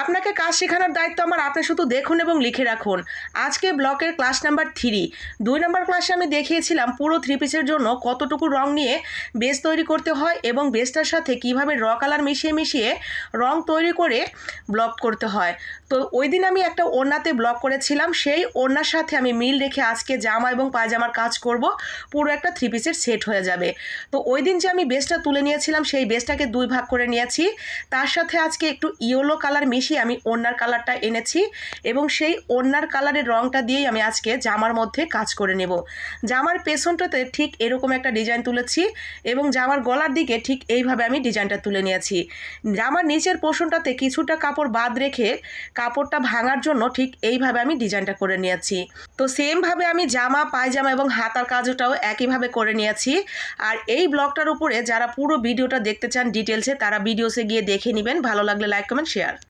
আপনাকে কাজ শেখানোর দায়িত্ব আমার। আপনি শুধু দেখুন এবং লিখে রাখুন। আজকে ব্লকের ক্লাস নাম্বার 3 2 নম্বর ক্লাসে আমি দেখিয়েছিলাম পুরো 3 পিসের জন্য কতটুকু রং নিয়ে বেস তৈরি করতে হয় এবং বেসটার সাথে কিভাবে র কালার মিশিয়ে মিশিয়ে রং তৈরি করে ব্লক করতে হয়। তো ওই দিন আমি একটা ওড়নাতে ব্লক করেছিলাম, সেই ওড়নার সাথে আমি মিল রেখে আজকে জামা এবং পায়জামার কাজ করব। পুরো একটা 3 পিসের সেট হয়ে যাবে। তো ওই দিন যে আমি বেসটা তুলে নিয়েছিলাম সেই বেসটাকে 2 ভাগ করে নিয়েছি। তার সাথে আজকে একটু ইয়েলো কালার মিশিয়ে আমি ওড়নার কালারটা এনেছি এবং সেই ওড়নার কালারের রংটা দিয়েই আমি আজকে জামার মধ্যে কাজ করে নেব। জামার পেছনটাতে ঠিক এরকম একটা ডিজাইন তুলেছি এবং জামার গলার দিকে ঠিক এইভাবে আমি ডিজাইনটা তুলে নিয়েছি। জামার নিচের পোর্শনটাতে কিছুটা কাপড় বাদ রেখে কাপড়টা ভাঙার জন্য ঠিক এইভাবে আমি ডিজাইনটা করে নিয়েছি। তো সেমভাবে আমি জামা, পায়জামা এবং হাতার কাজটাও একইভাবে করে নিয়েছি। আর এই ব্লগটার উপরে যারা পুরো ভিডিওটা দেখতে চান ডিটেলসে, তারা ভিডিওসে গিয়ে দেখে নেবেন। ভালো লাগলে লাইক, কমেন্ট, শেয়ার।